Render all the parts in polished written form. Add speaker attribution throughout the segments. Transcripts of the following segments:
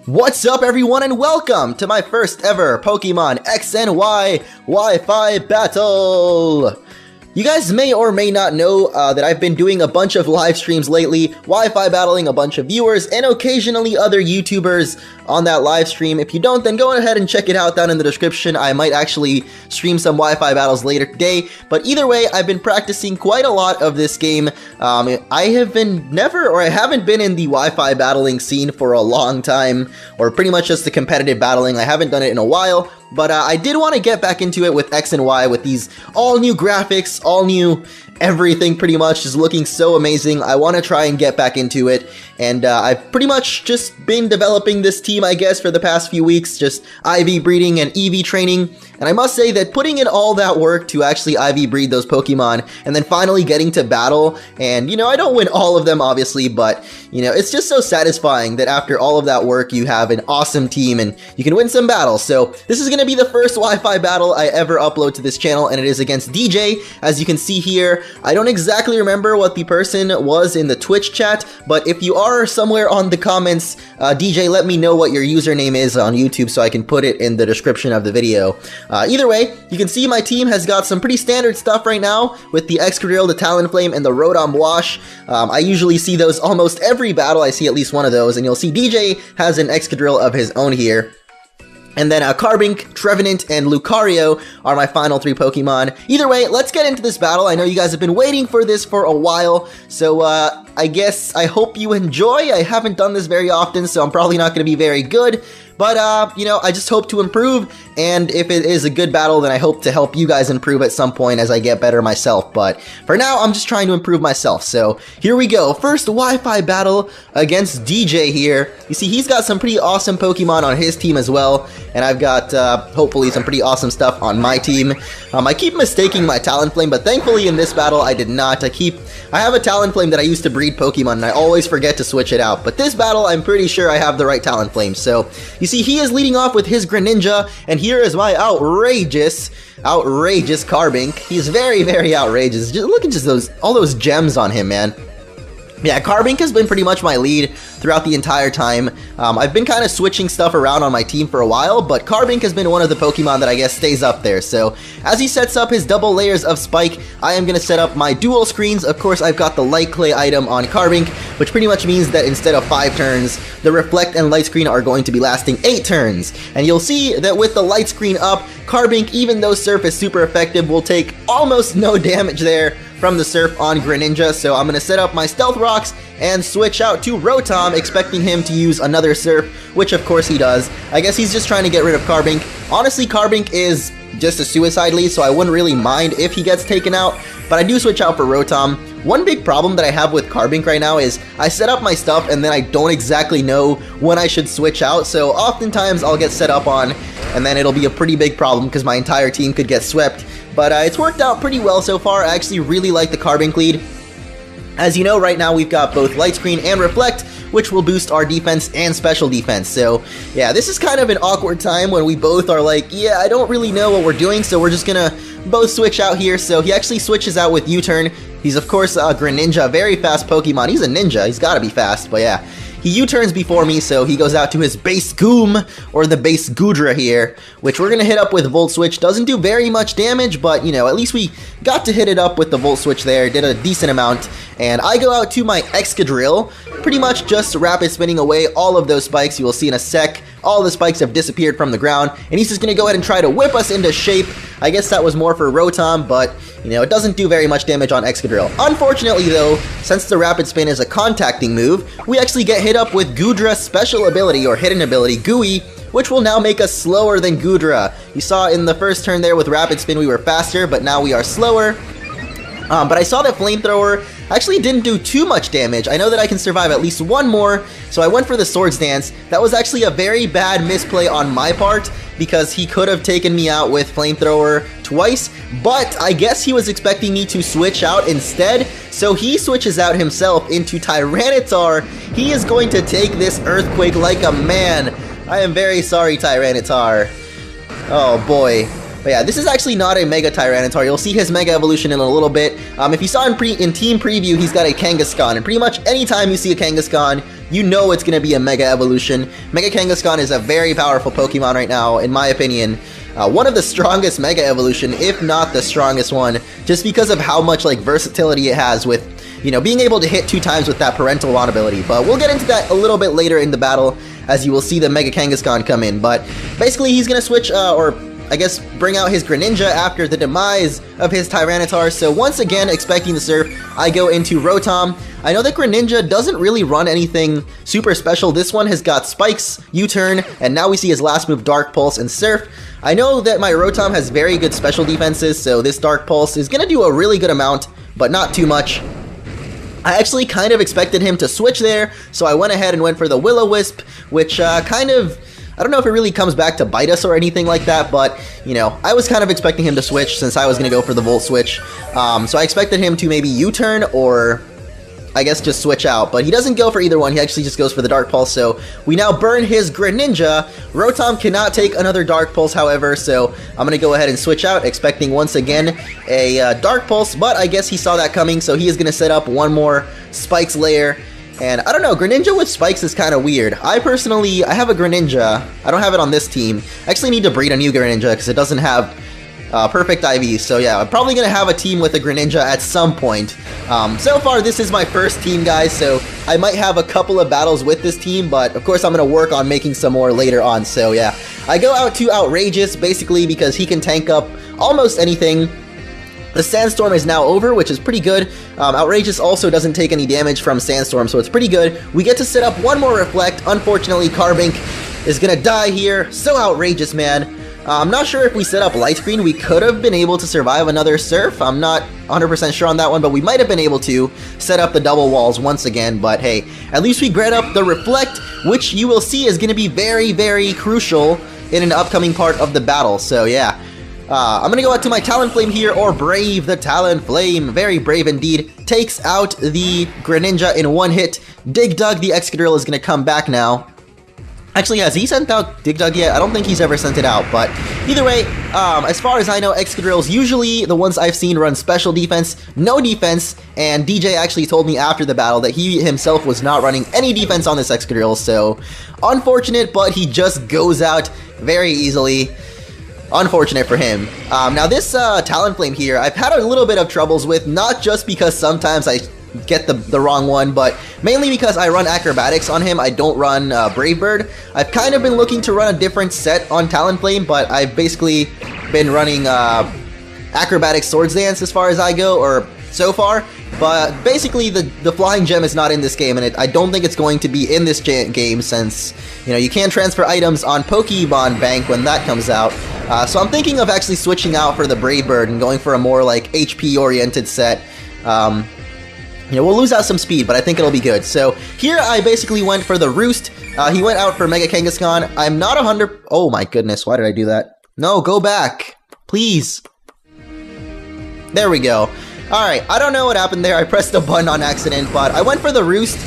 Speaker 1: What's up everyone and welcome to my first ever Pokemon X and Y Wi-Fi battle! You guys may or may not know that I've been doing a bunch of live streams lately, Wi-Fi battling a bunch of viewers and occasionally other YouTubers on that live stream. If you don't, then go ahead and check it out down in the description. I might actually stream some Wi-Fi battles later today, but either way, I've been practicing quite a lot of this game. I haven't been in the Wi-Fi battling scene for a long time, or pretty much just the competitive battling. I haven't done it in a while, but I did want to get back into it with X and Y with these all new graphics, all new everything pretty much is looking so amazing. I want to try and get back into it, and I've pretty much just been developing this team, I guess, for the past few weeks, just IV breeding and EV training, and I must say that putting in all that work to actually IV breed those Pokemon, and then finally getting to battle, and, you know, I don't win all of them, obviously, but, you know, it's just so satisfying that after all of that work, you have an awesome team, and you can win some battles. So, this is going to be the first Wi-Fi battle I ever upload to this channel, and it is against DJ, as you can see here. I don't exactly remember what the person was in the Twitch chat, but if you are somewhere on the comments, DJ, let me know what your username is on YouTube so I can put it in the description of the video. Either way, you can see my team has got some pretty standard stuff right now with the Excadrill, the Talonflame, and the Rotom Wash. I usually see those almost every battle. I see at least one of those, and you'll see DJ has an Excadrill of his own here. And then Carbink, Trevenant, and Lucario are my final three Pokemon. Either way, let's get into this battle. I know you guys have been waiting for this for a while, so I hope you enjoy. I haven't done this very often, so I'm probably not going to be very good. But, you know, I just hope to improve, and if it is a good battle, then I hope to help you guys improve at some point as I get better myself. But for now, I'm just trying to improve myself. So here we go. First Wi-Fi battle against DJ here. You see, he's got some pretty awesome Pokemon on his team as well, and I've got, hopefully, some pretty awesome stuff on my team. I keep mistaking my Talonflame, but thankfully in this battle, I did not. I have a Talonflame that I used to breed Pokemon, and I always forget to switch it out. But this battle, I'm pretty sure I have the right Talonflame. So, you see, he is leading off with his Greninja, and here is my outrageous Carbink. He's very, very outrageous. Just look at all those gems on him, man. Yeah, Carbink has been pretty much my lead throughout the entire time. I've been kind of switching stuff around on my team for a while, but Carbink has been one of the Pokemon that I guess stays up there. So, as he sets up his double layers of Spike, I am going to set up my dual screens. Of course, I've got the Light Clay item on Carbink, which pretty much means that instead of 5 turns, the Reflect and Light Screen are going to be lasting 8 turns. And you'll see that with the Light Screen up, Carbink, even though Surf is super effective, will take almost no damage there from the Surf on Greninja. So I'm going to set up my Stealth Rocks and switch out to Rotom, expecting him to use another Surf, which of course he does. I guess he's just trying to get rid of Carbink. Honestly, Carbink is just a suicide lead, so I wouldn't really mind if he gets taken out, but I do switch out for Rotom. One big problem that I have with Carbink right now is I set up my stuff and then I don't exactly know when I should switch out, so oftentimes I'll get set up on and then it'll be a pretty big problem because my entire team could get swept. But it's worked out pretty well so far. I actually really like the Carbink lead. As you know, right now we've got both Light Screen and Reflect, which will boost our defense and special defense. So, yeah, this is kind of an awkward time when we both are like, yeah, I don't really know what we're doing, so we're just gonna both switch out here. So he actually switches out with U-turn. He's, of course, a Greninja, a very fast Pokemon. He's a ninja. He's gotta be fast, but yeah. He U-turns before me, so he goes out to his base Goom, or the base Goodra here, which we're going to hit up with Volt Switch. Doesn't do very much damage, but, you know, at least we got to hit it up with the Volt Switch there, did a decent amount. And I go out to my Excadrill, pretty much just rapid spinning away all of those spikes. You will see in a sec, all the spikes have disappeared from the ground, and he's just going to go ahead and try to whip us into shape. I guess that was more for Rotom, but, you know, it doesn't do very much damage on Excadrill. Unfortunately, though, since the rapid spin is a contacting move, we actually get hit up with Goodra's special ability, or hidden ability, Gooey, which will now make us slower than Goodra. You saw in the first turn there with rapid spin we were faster, but now we are slower. But I saw that Flamethrower actually didn't do too much damage. I know that I can survive at least one more, so I went for the Swords Dance. That was actually a very bad misplay on my part, because he could have taken me out with Flamethrower twice, but I guess he was expecting me to switch out instead, so he switches out himself into Tyranitar. He is going to take this Earthquake like a man. I am very sorry, Tyranitar. Oh boy. But yeah, this is actually not a Mega Tyranitar. You'll see his Mega Evolution in a little bit. If you saw in Team Preview, he's got a Kangaskhan, and pretty much anytime you see a Kangaskhan, you know it's going to be a Mega Evolution. Mega Kangaskhan is a very powerful Pokemon right now, in my opinion. One of the strongest Mega Evolution, if not the strongest one, just because of how much like versatility it has with, you know, being able to hit 2 times with that Parental Wand ability. But we'll get into that a little bit later in the battle, as you will see the Mega Kangaskhan come in. But basically, he's going to switch, or I guess bring out his Greninja after the demise of his Tyranitar. So once again, expecting the Surf, I go into Rotom. I know that Greninja doesn't really run anything super special. This one has got Spikes, U-Turn, and now we see his last move, Dark Pulse and Surf. I know that my Rotom has very good special defenses, so this Dark Pulse is going to do a really good amount, but not too much. I actually kind of expected him to switch there, so I went ahead and went for the Will-O-Wisp, which kind of, I don't know if it really comes back to bite us or anything like that, but, you know, I was kind of expecting him to switch since I was going to go for the Volt Switch. So I expected him to maybe U-turn or, I guess, just switch out, but he doesn't go for either one. He actually just goes for the Dark Pulse, so we now burn his Greninja. Rotom cannot take another Dark Pulse, however, so I'm going to go ahead and switch out, expecting once again a Dark Pulse, but I guess he saw that coming, so he is going to set up one more Spikes layer. And I don't know, Greninja with Spikes is kind of weird. I have a Greninja. I don't have it on this team. I actually need to breed a new Greninja because it doesn't have perfect IV. So yeah, I'm probably going to have a team with a Greninja at some point. So far, this is my first team, guys, so I might have a couple of battles with this team, but of course I'm going to work on making some more later on. So yeah, I go out to Outrageous, basically because he can tank up almost anything. The Sandstorm is now over, which is pretty good. Outrageous also doesn't take any damage from Sandstorm, so it's pretty good. We get to set up one more Reflect. Unfortunately, Carbink is going to die here. So outrageous, man. I'm not sure if we set up Light Screen, we could have been able to survive another Surf. I'm not 100% sure on that one, but we might have been able to set up the double walls once again. But hey, at least we grant up the Reflect, which you will see is going to be very, very crucial in an upcoming part of the battle. So yeah. I'm gonna go out to my Talonflame here, or Brave the Talonflame. Very brave indeed. Takes out the Greninja in one hit. Dig Dug, the Excadrill, is gonna come back now. Actually, has he sent out Dig Dug yet? I don't think he's ever sent it out, but either way, as far as I know, Excadrills, usually the ones I've seen run special defense, no defense, and DJ actually told me after the battle that he himself was not running any defense on this Excadrill, so unfortunate, but he just goes out very easily. Unfortunate for him. Now this Talonflame here, I've had a little bit of troubles with, not just because sometimes I get the wrong one, but mainly because I run Acrobatics on him. I don't run Brave Bird. I've kind of been looking to run a different set on Talonflame, but I've basically been running Acrobatics Swords Dance as far as I go, or so far. But basically, the Flying Gem is not in this game, and I don't think it's going to be in this game since, you know, you can't transfer items on Pokemon Bank when that comes out. So I'm thinking of actually switching out for the Brave Bird and going for a more, like, HP-oriented set. You know, we'll lose out some speed, but I think it'll be good. So here I basically went for the Roost. He went out for Mega Kangaskhan. I'm not 100... Oh my goodness, why did I do that? No, go back. Please. There we go. Alright, I don't know what happened there. I pressed a button on accident, but I went for the Roost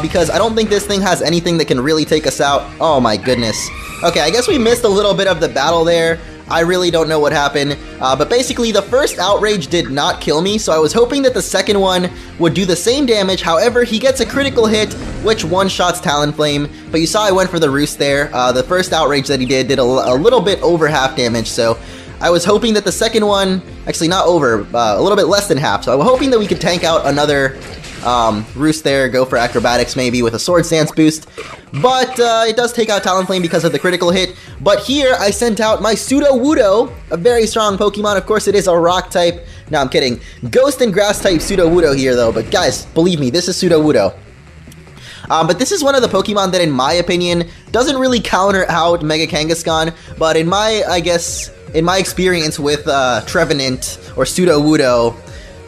Speaker 1: because I don't think this thing has anything that can really take us out. Oh my goodness. Okay, I guess we missed a little bit of the battle there. I really don't know what happened, but basically the first Outrage did not kill me, so I was hoping that the second one would do the same damage. However, he gets a critical hit, which one-shots Talonflame, but you saw I went for the Roost there. The first Outrage that he did a little bit over half damage, so I was hoping that the second one, actually not over, a little bit less than half, so I was hoping that we could tank out another Roost there, go for Acrobatics maybe with a Swords Dance boost, but it does take out Talonflame because of the critical hit. But here I sent out my Sudowoodo, a very strong Pokemon. Of course it is a rock type. No, I'm kidding. Ghost and grass type Sudowoodo here though, but guys, believe me, this is Sudowoodo. But this is one of the Pokemon that in my opinion doesn't really counter out Mega Kangaskhan, but in my, I guess, in my experience with Trevenant or Sudowoodo,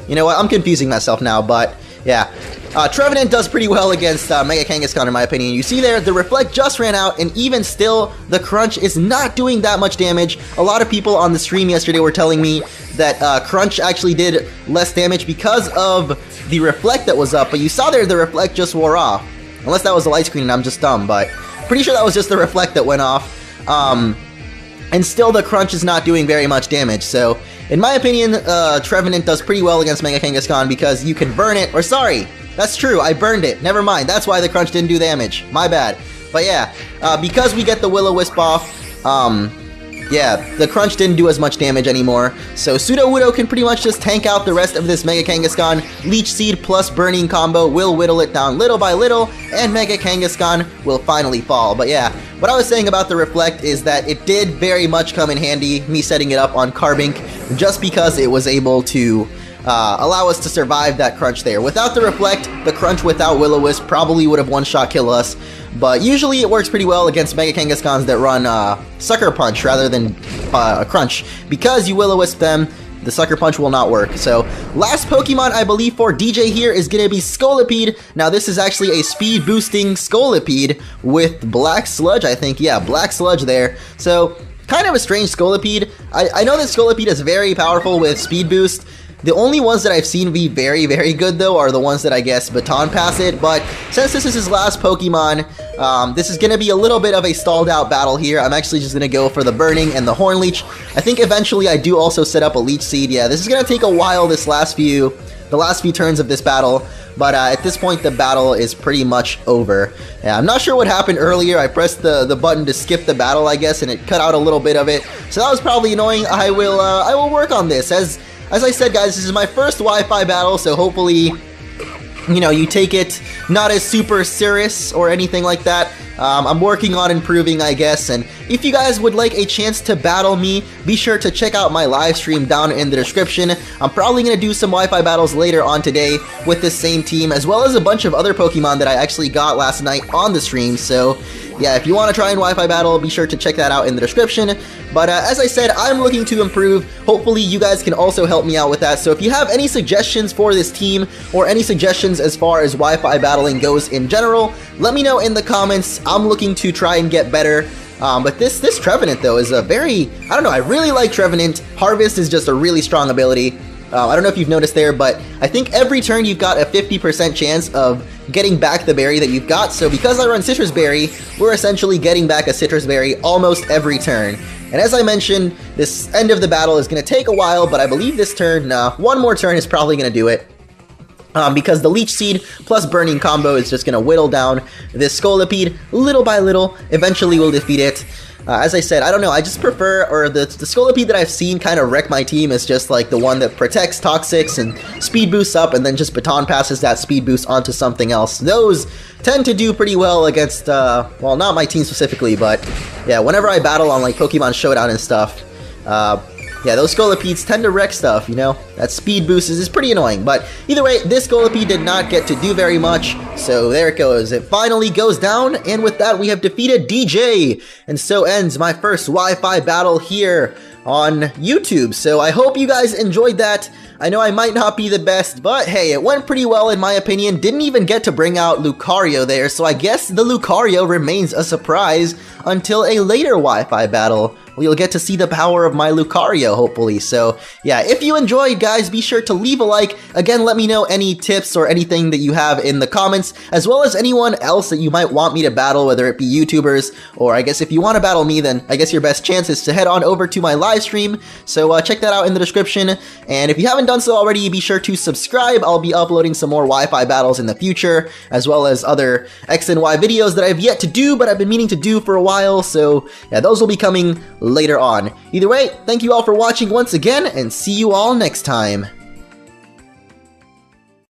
Speaker 1: you know what, I'm confusing myself now, but yeah. Trevenant does pretty well against Mega Kangaskhan in my opinion. You see there, the Reflect just ran out, and even still, the Crunch is not doing that much damage. A lot of people on the stream yesterday were telling me that Crunch actually did less damage because of the Reflect that was up, but you saw there the Reflect just wore off. Unless that was the light screen and I'm just dumb, but pretty sure that was just the Reflect that went off. and still the crunch is not doing very much damage. So, in my opinion, Trevenant does pretty well against Mega Kangaskhan because you can burn it, or sorry, that's true, I burned it, never mind, that's why the crunch didn't do damage, my bad. But yeah, because we get the Will-O-Wisp off, yeah, the crunch didn't do as much damage anymore, so Sudowoodo can pretty much just tank out the rest of this Mega Kangaskhan. Leech Seed plus Burning combo will whittle it down little by little, and Mega Kangaskhan will finally fall. But yeah, what I was saying about the Reflect is that it did very much come in handy, me setting it up on Carbink, just because it was able to allow us to survive that crunch there. Without the Reflect, the crunch without Will-O-Wisp probably would have one-shot killed us, but usually it works pretty well against Mega Kangaskhan's that run Sucker Punch rather than Crunch. Because you Will-O-Wisp them, the Sucker Punch will not work. So, last Pokemon I believe for DJ here is going to be Scolipede. Now this is actually a speed boosting Scolipede with Black Sludge, I think. Yeah, Black Sludge there. So, kind of a strange Scolipede. I know that Scolipede is very powerful with speed boost. The only ones that I've seen be very, very good, though, are the ones that I guess Baton Pass it, but since this is his last Pokemon, this is going to be a little bit of a stalled out battle here. I'm actually just going to go for the Burning and the Horn Leech. I think eventually I do also set up a Leech Seed. Yeah, this is going to take a while, the last few turns of this battle, but at this point the battle is pretty much over. Yeah, I'm not sure what happened earlier. I pressed the button to skip the battle, I guess, and it cut out a little bit of it, so that was probably annoying. I will work on this. As I said, guys, this is my first Wi-Fi battle, so hopefully, you know, you take it not as super serious or anything like that. I'm working on improving, I guess, and if you guys would like a chance to battle me, be sure to check out my live stream down in the description. I'm probably going to do some Wi-Fi battles later on today with this same team, as well as a bunch of other Pokemon that I actually got last night on the stream, so yeah, if you want to try and Wi-Fi battle, be sure to check that out in the description. But as I said, I'm looking to improve. Hopefully you guys can also help me out with that. So if you have any suggestions for this team, or any suggestions as far as Wi-Fi battling goes in general, let me know in the comments. I'm looking to try and get better. But this Trevenant, though, is a very, I don't know, I really like Trevenant. Harvest is just a really strong ability. I don't know if you've noticed there, but I think every turn you've got a 50% chance of getting back the berry that you've got. So because I run Citrus Berry, we're essentially getting back a Citrus Berry almost every turn. And as I mentioned, this end of the battle is going to take a while, but I believe this turn, one more turn is probably going to do it. Because the Leech Seed plus Burning combo is just going to whittle down this Scolipede little by little. Eventually we'll defeat it. As I said, I don't know, I just prefer, or the Scolipede that I've seen kind of wreck my team is just like the one that protects Toxics and speed boosts up and then just Baton Passes that speed boost onto something else. Those tend to do pretty well against, well, not my team specifically, but yeah, whenever I battle on like Pokemon Showdown and stuff, yeah, those Scolipedes tend to wreck stuff, you know? That speed boost is pretty annoying, but either way, this Scolipede did not get to do very much, so there it goes. It finally goes down, and with that, we have defeated DJ, and so ends my first Wi-Fi battle here on YouTube. So I hope you guys enjoyed that. I know I might not be the best, but hey, it went pretty well in my opinion. Didn't even get to bring out Lucario there, so I guess the Lucario remains a surprise until a later Wi-Fi battle. You'll get to see the power of my Lucario, hopefully. So, yeah, if you enjoyed, guys, be sure to leave a like. Again, let me know any tips or anything that you have in the comments, as well as anyone else that you might want me to battle, whether it be YouTubers, or I guess if you want to battle me, then I guess your best chance is to head on over to my live stream. So, check that out in the description. And if you haven't done so already, be sure to subscribe. I'll be uploading some more Wi-Fi battles in the future, as well as other X and Y videos that I've yet to do, but I've been meaning to do for a while. So, yeah, those will be coming later on. Either way, thank you all for watching once again, and see you all next time.